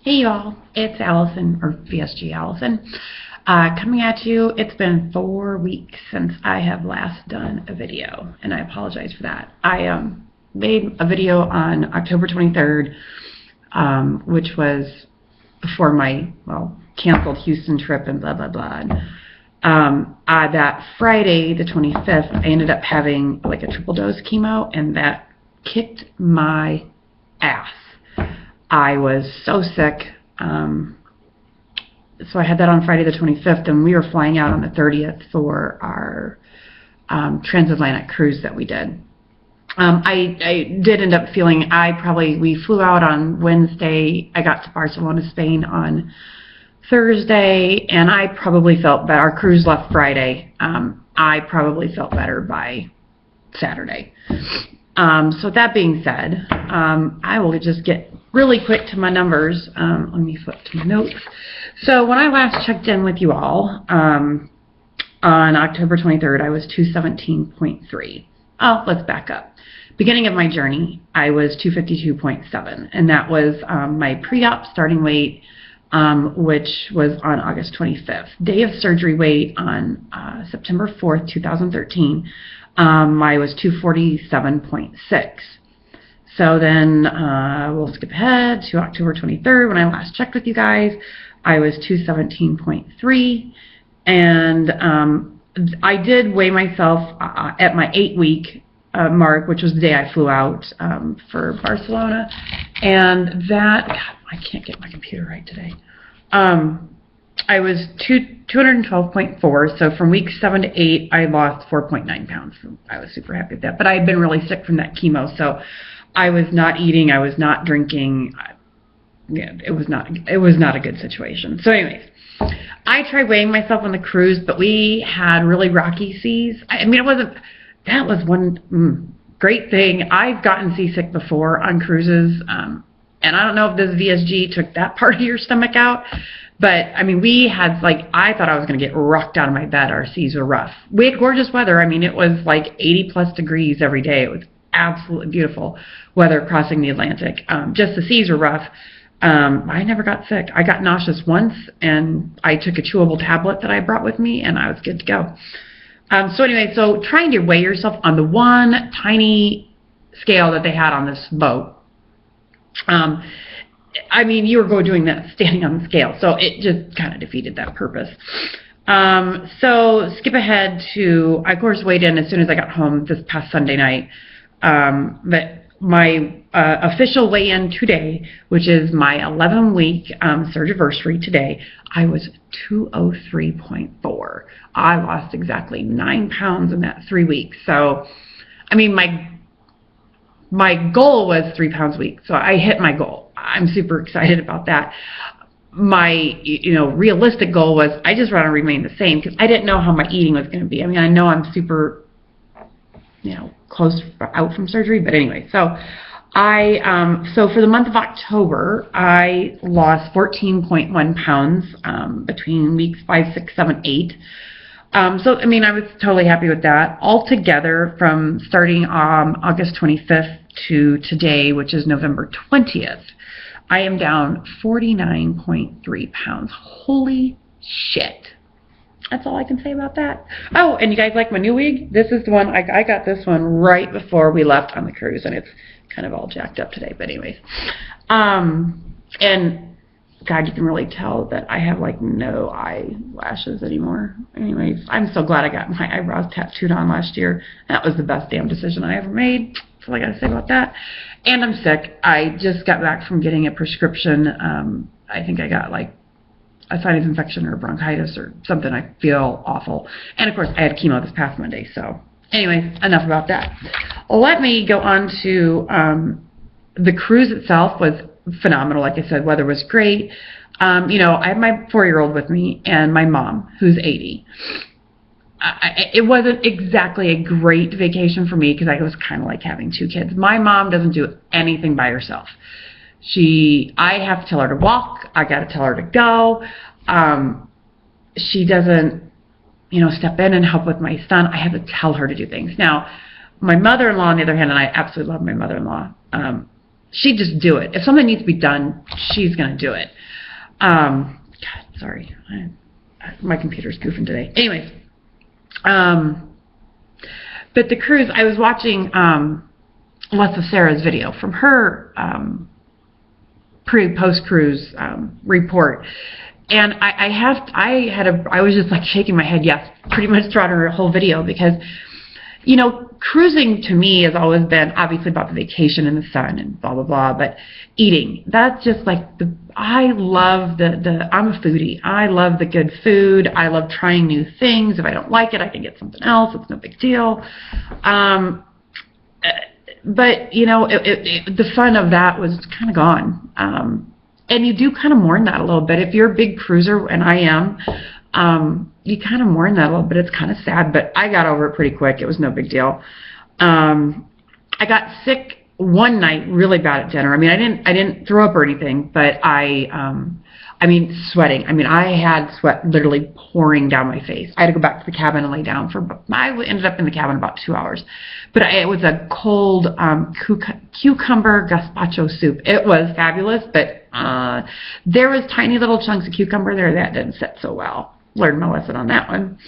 Hey y'all, it's Allison, or VSG Allison, coming at you. It's been 4 weeks since I have last done a video, and I apologize for that. I made a video on October 23rd, which was before my, canceled Houston trip and blah, blah, blah. That Friday, the 25th, I ended up having like a triple dose chemo, and that kicked my ass. I was so sick, so I had that on Friday the 25th, and we were flying out on the 30th for our transatlantic cruise that we did. I did end up feeling, we flew out on Wednesday. I got to Barcelona, Spain on Thursday, and I probably felt better. Our cruise left Friday. I probably felt better by Saturday. So that being said, I will just get really quick to my numbers. Let me flip to my notes. So when I last checked in with you all on October 23rd, I was 217.3. Oh, let's back up. Beginning of my journey, I was 252.7, and that was my pre-op starting weight, which was on August 25th. Day of surgery weight on September 4th, 2013. I was 247.6. So then we'll skip ahead to October 23rd. When I last checked with you guys, I was 217.3. And I did weigh myself at my 8-week mark, which was the day I flew out for Barcelona. And that, God, I can't get my computer right today. I was 212.4, so from week 7 to 8, I lost 4.9 pounds. I was super happy with that. But I had been really sick from that chemo, so I was not eating, I was not drinking. Yeah, it was not a good situation. So anyways, I tried weighing myself on the cruise, but we had really rocky seas. That was one great thing. I've gotten seasick before on cruises, and I don't know if this VSG took that part of your stomach out. But, we had, I thought I was going to get rocked out of my bed. Our seas were rough. We had gorgeous weather. It was like 80-plus degrees every day. It was absolutely beautiful weather crossing the Atlantic. Just the seas were rough. I never got sick. I got nauseous once, and I took a chewable tablet that I brought with me, and I was good to go. So trying to weigh yourself on the one tiny scale that they had on this boat, you were doing that standing on the scale, so it just kind of defeated that purpose. So skip ahead to, I of course weighed in as soon as I got home this past Sunday night. But my official weigh-in today, which is my 11-week surgiversary today, I was 203.4. I lost exactly 9 pounds in that 3 weeks. So, my goal was 3 pounds a week, so I hit my goal. I'm super excited about that. My, realistic goal was I just want to remain the same because I didn't know how my eating was going to be. I know I'm super, close out from surgery, but anyway, so so for the month of October, I lost 14.1 pounds between weeks 5, 6, 7, 8. I was totally happy with that. Altogether, from starting August 25th to today, which is November 20th, I am down 49.3 pounds. Holy shit. That's all I can say about that. Oh, and you guys like my new wig? This is the one, I got this one right before we left on the cruise, and it's kind of all jacked up today, but anyways. And God, you can really tell that I have no eyelashes anymore. Anyways, I'm so glad I got my eyebrows tattooed on last year. That was the best damn decision I ever made. That's all I got to say about that. And I'm sick. I just got back from getting a prescription. I think I got a sinus infection or bronchitis or something. I feel awful. And of course, I had chemo this past Monday. So anyways, enough about that. Let me go on to the cruise itself was phenomenal. Like I said, weather was great. I have my 4-year-old with me and my mom, who's 80. It wasn't exactly a great vacation for me because I was kind of like having 2 kids. My mom doesn't do anything by herself. I have to tell her to walk. I got to tell her to go. She doesn't, step in and help with my son. I have to tell her to do things. Now, my mother-in-law, on the other hand, and I absolutely love my mother-in-law, she'd just do it. If something needs to be done, she's going to do it. God, sorry. My computer's goofing today. Anyways, but the cruise, I was watching Lessa Sarah's video from her post-cruise report. And I was just like shaking my head, yes, pretty much throughout her whole video, because, you know, cruising to me has always been obviously about the vacation and the sun and blah, blah, blah, but eating, that's just like I love I'm a foodie. I love the good food. I love trying new things. If I don't like it, I can get something else. It's no big deal. But, you know, the fun of that was kind of gone. And you do kind of mourn that a little bit. If you're a big cruiser, and I am, you kind of mourn that a little bit. It's kind of sad, but I got over it pretty quick. It was no big deal. I got sick one night really bad at dinner. I mean, I didn't throw up or anything, but I mean, sweating. I mean, I had sweat literally pouring down my face. I had to go back to the cabin and lay down I ended up in the cabin about 2 hours. But it was a cold cucumber gazpacho soup. It was fabulous, but there was tiny little chunks of cucumber there that didn't sit so well. Learned my lesson on that one.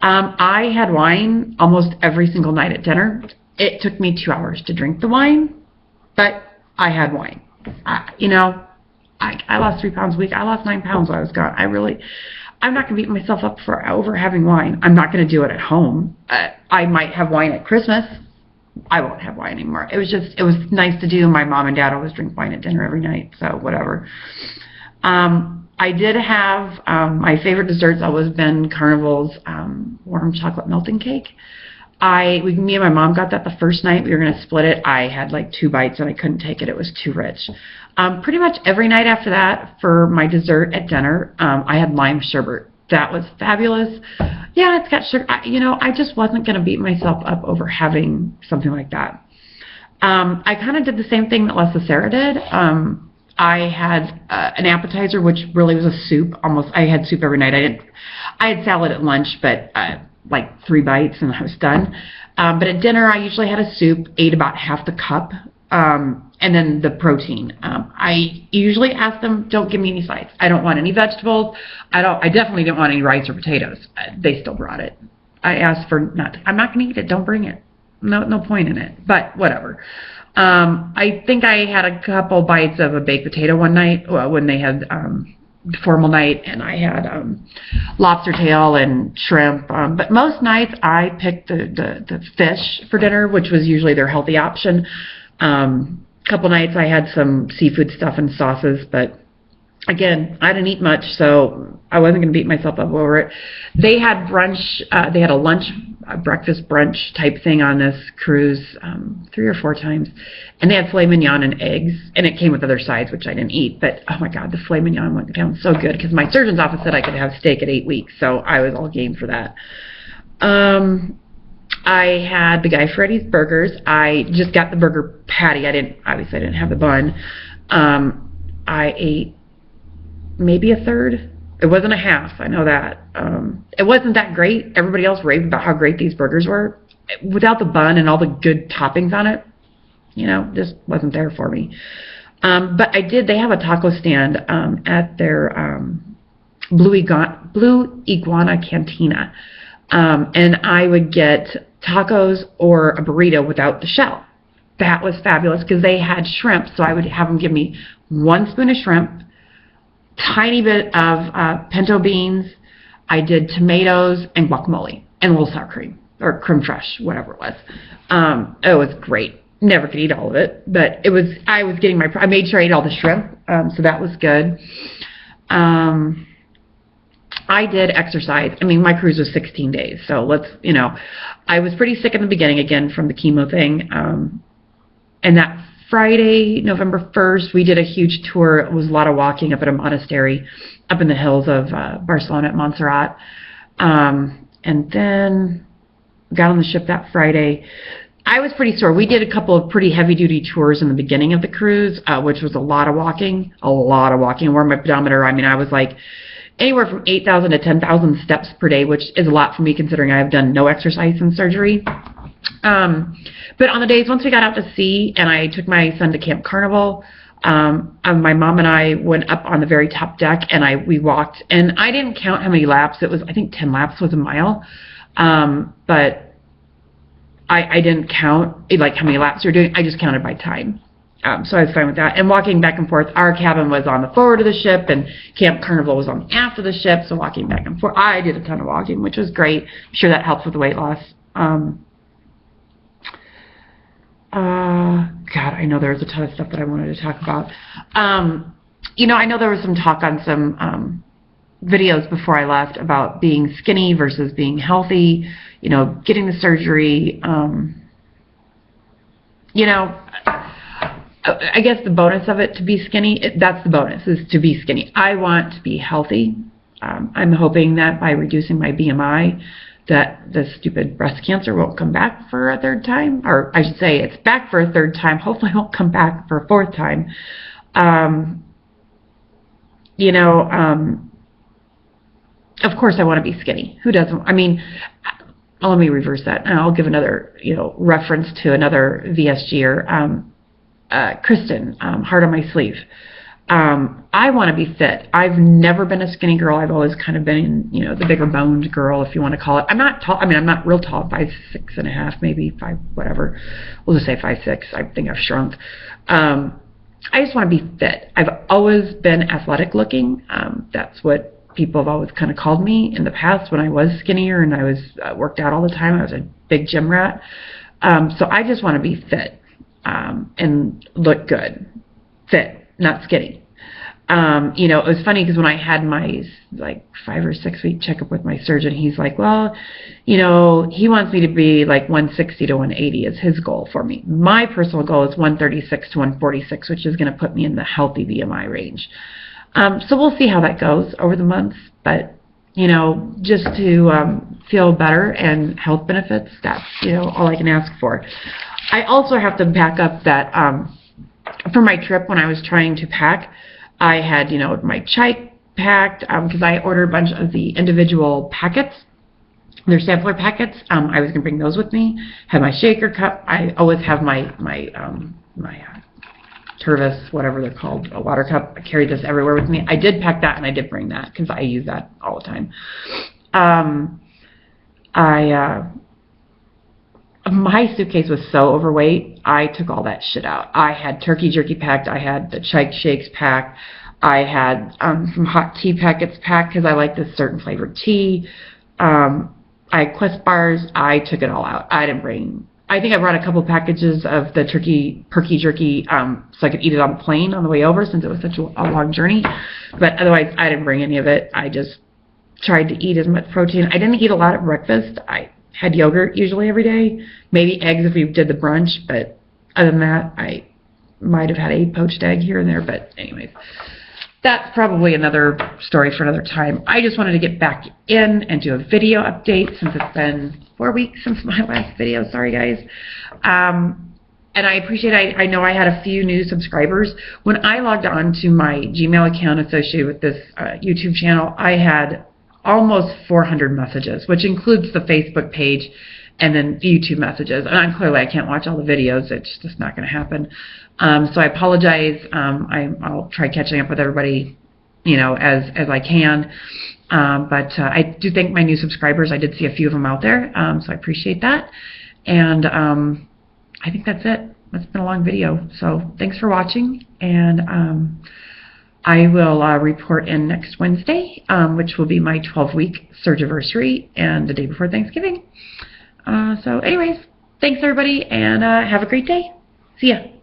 I had wine almost every single night at dinner. It took me 2 hours to drink the wine, but I had wine. You know, I lost 3 pounds a week. I lost 9 pounds while I was gone. I'm not going to beat myself up for over having wine. I'm not going to do it at home. I might have wine at Christmas. I won't have wine anymore. It was nice to do. My mom and dad always drink wine at dinner every night, so whatever. I did have, my favorite desserts always been Carnival's warm chocolate melting cake. Me and my mom got that the first night. We were going to split it. I had like 2 bites and I couldn't take it. It was too rich. Pretty much every night after that, for my dessert at dinner, I had lime sherbet. That was fabulous. Yeah, it's got sugar. You know, I just wasn't going to beat myself up over having something like that. I kind of did the same thing that Lessa Sarah did. I had an appetizer, which really was a soup. I had soup every night. I had salad at lunch, but like 3 bites and I was done. But at dinner, I usually had a soup, ate about half the cup, and then the protein. I usually ask them, don't give me any sides. I don't want any vegetables. I definitely didn't want any rice or potatoes. They still brought it. I asked for I'm not going to eat it. Don't bring it. No point in it. But whatever. I think I had a couple bites of a baked potato one night when they had formal night, and I had lobster tail and shrimp. But most nights I picked the fish for dinner, which was usually their healthy option. Couple nights I had some seafood stuff and sauces, but again, I didn't eat much, so I wasn't going to beat myself up over it. They had brunch. They had a breakfast brunch type thing on this cruise 3 or 4 times, and they had filet mignon and eggs, and it came with other sides, which I didn't eat. But oh my God, the filet mignon went down so good because my surgeon's office said I could have steak at 8 weeks, so I was all game for that. I had the Guy Fieri's burgers. I just got the burger patty. I didn't have the bun. I ate maybe a third. It wasn't a half. I know that. It wasn't that great. Everybody else raved about how great these burgers were. Without the bun and all the good toppings on it, you know, just wasn't there for me. But they have a taco stand at their Blue Iguana Cantina. And I would get tacos or a burrito without the shell. That was fabulous because they had shrimp, so I would have them give me 1 spoon of shrimp, tiny bit of pinto beans. I did tomatoes and guacamole and a little sour cream or creme fraiche, whatever it was. It was great. Never could eat all of it, but I made sure I ate all the shrimp, so that was good. I did exercise. I mean, my cruise was 16 days, so I was pretty sick in the beginning, again, from the chemo thing. And that Friday, November 1st, we did a huge tour. It was a lot of walking up at a monastery up in the hills of Barcelona at Montserrat. And then got on the ship that Friday. I was pretty sore. We did a couple of pretty heavy-duty tours in the beginning of the cruise, which was a lot of walking. Wore my pedometer. I mean, I was like anywhere from 8,000 to 10,000 steps per day, which is a lot for me considering I have done no exercise since surgery. But on the days once we got out to sea and I took my son to Camp Carnival, my mom and I went up on the very top deck and we walked, and I didn't count how many laps. It was, I think 10 laps was a mile. But I didn't count like how many laps we were doing. I just counted by time. So I was fine with that. And walking back and forth, our cabin was on the forward of the ship and Camp Carnival was on the aft of the ship. So walking back and forth, I did a ton of walking, which was great. I'm sure that helps with the weight loss. God, I know there was a ton of stuff that I wanted to talk about. You know, I know there was some talk on some videos before I left about being skinny versus being healthy, you know, getting the surgery. You know, I guess the bonus of it to be skinny, that's the bonus, is to be skinny. I want to be healthy. I'm hoping that by reducing my BMI, that the stupid breast cancer won't come back for a third time. Or I should say it's back for a third time. Hopefully it won't come back for a fourth time. You know, of course I want to be skinny. Who doesn't? I mean, let me reverse that. I'll give another, you know, reference to another VSGer, Kristen, Heart on My Sleeve. I want to be fit. I've never been a skinny girl. I've always kind of been, you know, the bigger boned girl, if you want to call it. I'm not tall. I mean, I'm not real tall, 5'6.5", maybe 5, whatever. We'll just say 5'6". I think I've shrunk. I just want to be fit. I've always been athletic looking. That's what people have always kind of called me in the past when I was skinnier and I was worked out all the time. I was a big gym rat. So I just want to be fit and look good. Fit, not skinny. You know, it was funny because when I had my like 5 or 6 week checkup with my surgeon, he's like, well, you know, he wants me to be like 160 to 180 is his goal for me. My personal goal is 136 to 146, which is going to put me in the healthy BMI range. So we'll see how that goes over the months, but you know, just to feel better and health benefits, that's, you know, all I can ask for. I also have to back up that for my trip when I was trying to pack, I had, you know, my chai packed because I ordered a bunch of the individual packets. They're sampler packets. I was going to bring those with me. Had my shaker cup. I always have my Tervis, whatever they're called, a water cup. I carry this everywhere with me. I did pack that and I did bring that because I use that all the time. My suitcase was so overweight, I took all that shit out. I had turkey jerky packed. I had the chai shakes packed. I had some hot tea packets packed because I like this certain flavored tea. I had Quest bars. I took it all out. I didn't bring... I think I brought a couple packages of the perky jerky so I could eat it on the plane on the way over since it was such a long journey. But otherwise, I didn't bring any of it. I just tried to eat as much protein. I didn't eat a lot at breakfast. I had yogurt usually every day, maybe eggs if we did the brunch, but other than that, I might have had a poached egg here and there, but anyways, that's probably another story for another time. I just wanted to get back in and do a video update since it's been 4 weeks since my last video. Sorry, guys. And I appreciate I know I had a few new subscribers. When I logged on to my Gmail account associated with this YouTube channel, I had almost 400 messages, which includes the Facebook page and then YouTube messages. And clearly I can't watch all the videos. It's just not going to happen. So I apologize. I'll try catching up with everybody, you know, as I can. But I do thank my new subscribers. I did see a few of them out there, so I appreciate that. And I think that's it. It's been a long video. So thanks for watching. And I will report in next Wednesday, which will be my 12-week surgiversary and the day before Thanksgiving. So anyways, thanks everybody, and have a great day. See ya.